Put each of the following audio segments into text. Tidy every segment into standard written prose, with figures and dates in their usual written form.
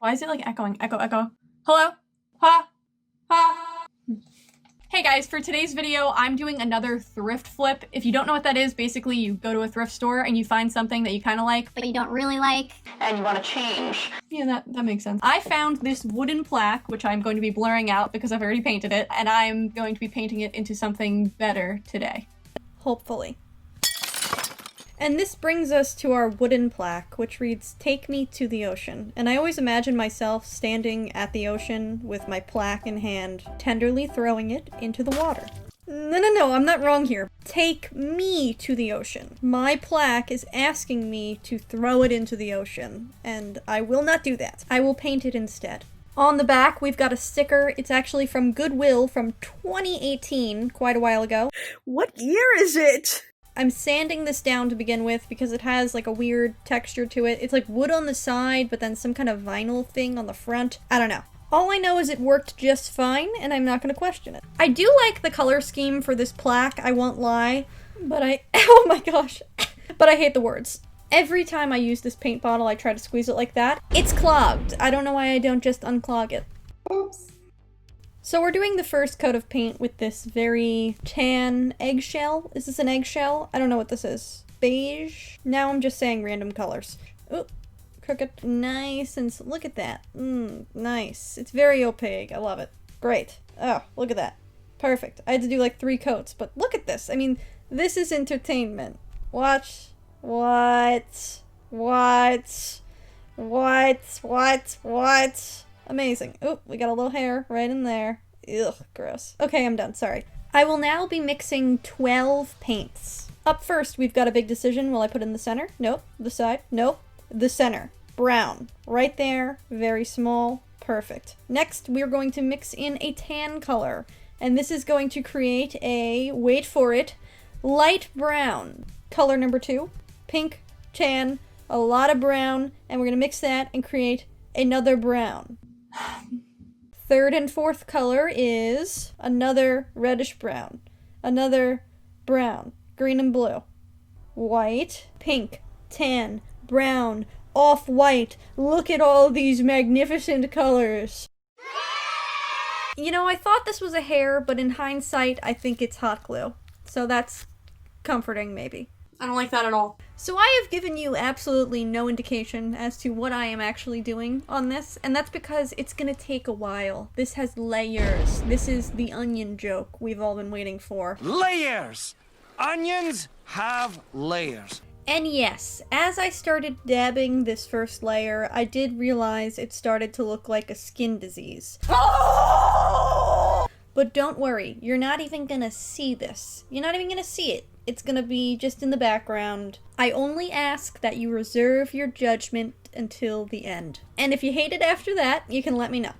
Why is it like echoing? Echo, echo. Hello? Ha? Ha? Hey guys, for today's video, I'm doing another thrift flip. If you don't know what that is, basically you go to a thrift store and you find something that you kind of like, but you don't really like, and you want to change. Yeah, that makes sense. I found this wooden plaque, which I'm going to be blurring out because I've already painted it, and I'm going to be painting it into something better today. Hopefully. And this brings us to our wooden plaque, which reads, "Take me to the ocean." And I always imagine myself standing at the ocean with my plaque in hand, tenderly throwing it into the water. No, I'm not wrong here. Take me to the ocean. My plaque is asking me to throw it into the ocean, and I will not do that. I will paint it instead. On the back, we've got a sticker. It's actually from Goodwill from 2018, quite a while ago. What year is it? I'm sanding this down to begin with because it has like a weird texture to it. It's like wood on the side, but then some kind of vinyl thing on the front. I don't know. All I know is it worked just fine, and I'm not going to question it. I do like the color scheme for this plaque, I won't lie, but oh my gosh, but I hate the words. Every time I use this paint bottle, I try to squeeze it like that. It's clogged. I don't know why I don't just unclog it. oops. So we're doing the first coat of paint with this very tan eggshell. Is this an eggshell? I don't know what this is. Beige? Now I'm just saying random colors. Oop, crooked. Nice, and look at that. Nice. It's very opaque. I love it. Great. Oh, look at that. Perfect. I had to do like 3 coats, but look at this. I mean, this is entertainment. Watch. What? Amazing. Oh, we got a little hair right in there. Ugh, gross. Okay, I'm done. Sorry. I will now be mixing 12 paints. Up first, we've got a big decision. Will I put in the center? Nope. The side? Nope. The center. Brown. Right there. Very small. Perfect. Next, we're going to mix in a tan color. And this is going to create a, wait for it, light brown. Color number 2. Pink, tan, a lot of brown, and we're going to mix that and create another brown. Third and fourth color is another reddish brown. Another brown. Green and blue. White, pink, tan, brown, off-white. Look at all these magnificent colors. You know, I thought this was a hair, but in hindsight, I think it's hot glue. So that's comforting, maybe. I don't like that at all. So I have given you absolutely no indication as to what I am actually doing on this, and that's because it's gonna take a while. This has layers. This is the onion joke we've all been waiting for. Layers! Onions have layers. And yes, as I started dabbing this first layer, I did realize it started to look like a skin disease. But don't worry, you're not even gonna see this. You're not even gonna see it. It's gonna be just in the background. I only ask that you reserve your judgment until the end. And if you hate it after that, you can let me know.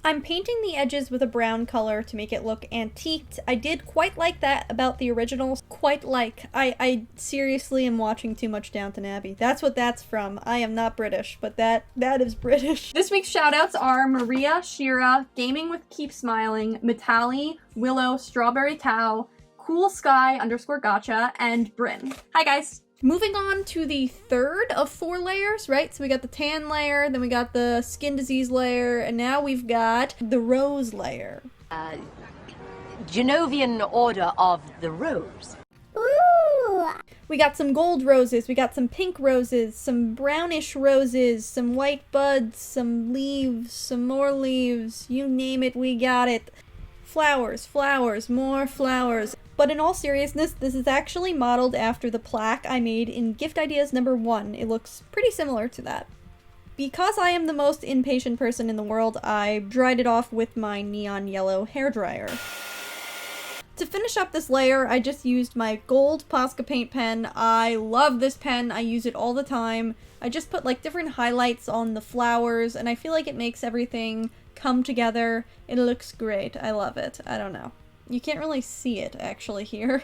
I'm painting the edges with a brown color to make it look antiqued. I did quite like that about the originals. Quite like. I seriously am watching too much Downton Abbey. That's what that's from. I am not British, but that is British. This week's shoutouts are Maria, Shira, Gaming with Keep Smiling, Mitali, Willow, Strawberry Cow, Cool Sky _gotcha, and Bryn. Hi guys! Moving on to the third of 4 layers, right? So we got the tan layer, then we got the skin disease layer, and now we've got the rose layer. Genovian Order of the Rose. Ooh! We got some gold roses, we got some pink roses, some brownish roses, some white buds, some leaves, some more leaves, you name it, we got it. Flowers, flowers, more flowers. But in all seriousness, this is actually modeled after the plaque I made in Gift Ideas number 1. It looks pretty similar to that. Because I am the most impatient person in the world, I dried it off with my neon yellow hairdryer. To finish up this layer, I just used my gold Posca paint pen. I love this pen, I use it all the time. I just put like different highlights on the flowers, and I feel like it makes everything come together. It looks great. I love it. I don't know. You can't really see it actually here,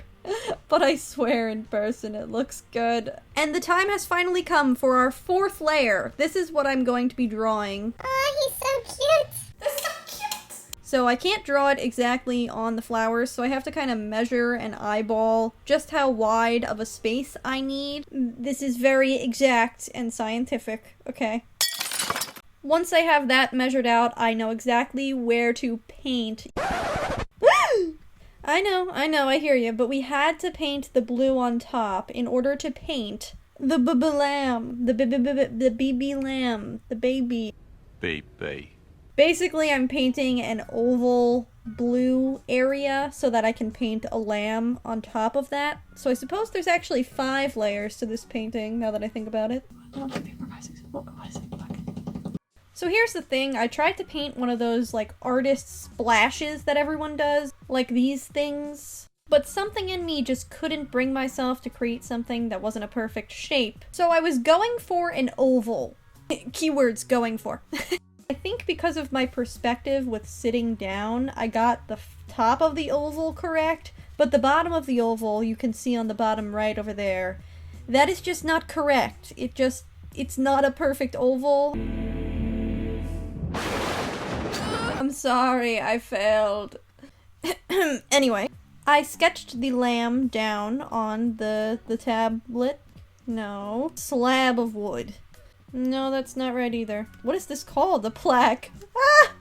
but I swear in person it looks good. And the time has finally come for our 4th layer. This is what I'm going to be drawing. Oh, he's so cute! This is so cute! So I can't draw it exactly on the flowers, so I have to kind of measure and eyeball just how wide of a space I need. This is very exact and scientific, okay? Once I have that measured out, I know exactly where to paint. I know, I hear you, but we had to paint the blue on top in order to paint the lamb, the baby lamb, the baby. Baby. Basically, I'm painting an oval blue area so that I can paint a lamb on top of that. So I suppose there's actually 5 layers to this painting, now that I think about it. So here's the thing, I tried to paint one of those, like, artist splashes that everyone does, like these things. But something in me just couldn't bring myself to create something that wasn't a perfect shape. So I was going for an oval. Keywords, going for. I think because of my perspective with sitting down, I got the top of the oval correct, but the bottom of the oval, you can see on the bottom right over there, that is just not correct. It's not a perfect oval. I'm sorry, I failed. Anyway, I sketched the lamb down on the tablet. No. Slab of wood. No, that's not right either. What is this called? The plaque. Ah!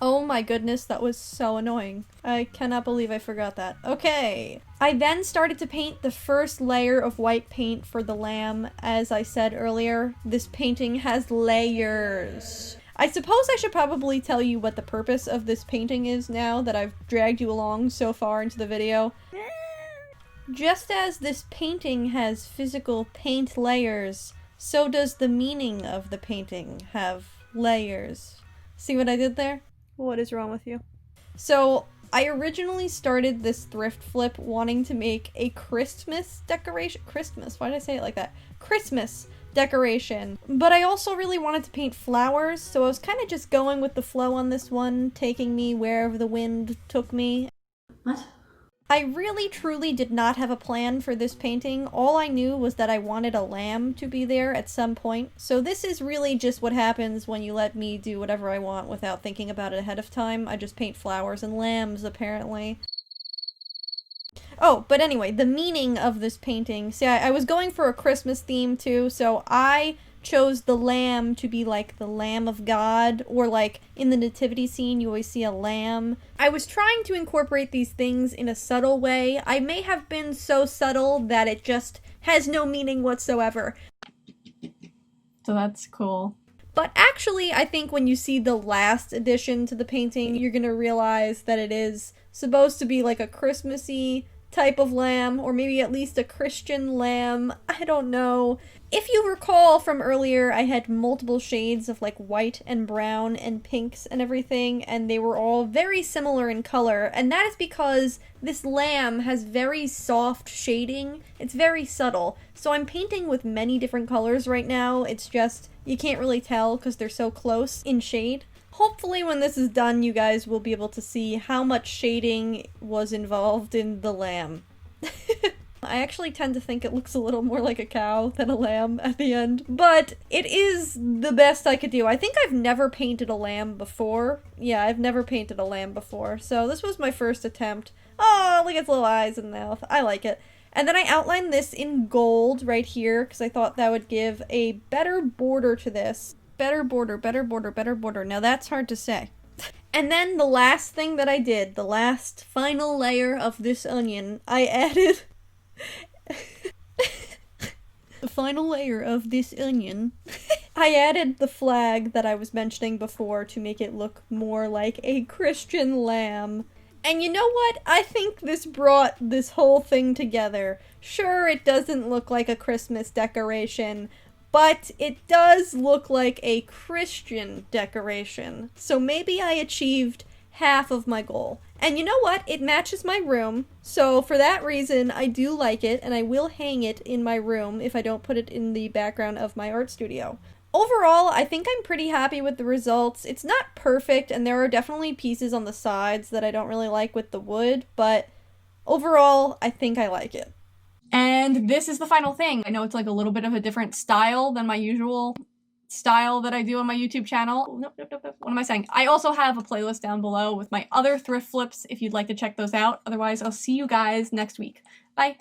Oh my goodness, that was so annoying. I cannot believe I forgot that. Okay. I then started to paint the first layer of white paint for the lamb. As I said earlier, this painting has layers. I suppose I should probably tell you what the purpose of this painting is now that I've dragged you along so far into the video. Just as this painting has physical paint layers, so does the meaning of the painting have layers. See what I did there? What is wrong with you? So, I originally started this thrift flip wanting to make a Christmas decoration. Christmas? Why did I say it like that? Christmas decoration. But I also really wanted to paint flowers, so I was kind of just going with the flow on this one, taking me wherever the wind took me. What? I really truly did not have a plan for this painting. All I knew was that I wanted a lamb to be there at some point. So this is really just what happens when you let me do whatever I want without thinking about it ahead of time. I just paint flowers and lambs, apparently. Oh, but anyway, the meaning of this painting. See, I was going for a Christmas theme too, so I chose the lamb to be like the Lamb of God, or like in the nativity scene you always see a lamb. I was trying to incorporate these things in a subtle way. I may have been so subtle that it just has no meaning whatsoever. So that's cool. But actually, I think when you see the last addition to the painting, you're gonna realize that it is supposed to be like a Christmassy type of lamb, or maybe at least a Christian lamb. I don't know. If you recall from earlier, I had multiple shades of like white and brown and pinks and everything, and they were all very similar in color, and that is because this lamb has very soft shading. It's very subtle. So I'm painting with many different colors right now. It's just, you can't really tell because they're so close in shade. Hopefully when this is done, you guys will be able to see how much shading was involved in the lamb. I actually tend to think it looks a little more like a cow than a lamb at the end, but it is the best I could do. I think I've never painted a lamb before. Yeah, I've never painted a lamb before, so this was my first attempt. Oh, look at its little eyes and mouth. I like it. And then I outlined this in gold right here, because I thought that would give a better border to this. Better border, better border, better border. Now that's hard to say. And then the last thing that I did, the last final layer of this onion, I added... the final layer of this onion, I added the flag that I was mentioning before to make it look more like a Christian lamb. And you know what? I think this brought this whole thing together. Sure, it doesn't look like a Christmas decoration, but it does look like a Christian decoration. So maybe I achieved half of my goal. And you know what? It matches my room, so for that reason, I do like it, and I will hang it in my room if I don't put it in the background of my art studio. Overall, I think I'm pretty happy with the results. It's not perfect, and there are definitely pieces on the sides that I don't really like with the wood, but overall, I think I like it. And this is the final thing. I know it's like a little bit of a different style than my usual style that I do on my YouTube channel. Nope. What am I saying? I also have a playlist down below with my other thrift flips if you'd like to check those out. Otherwise, I'll see you guys next week. Bye.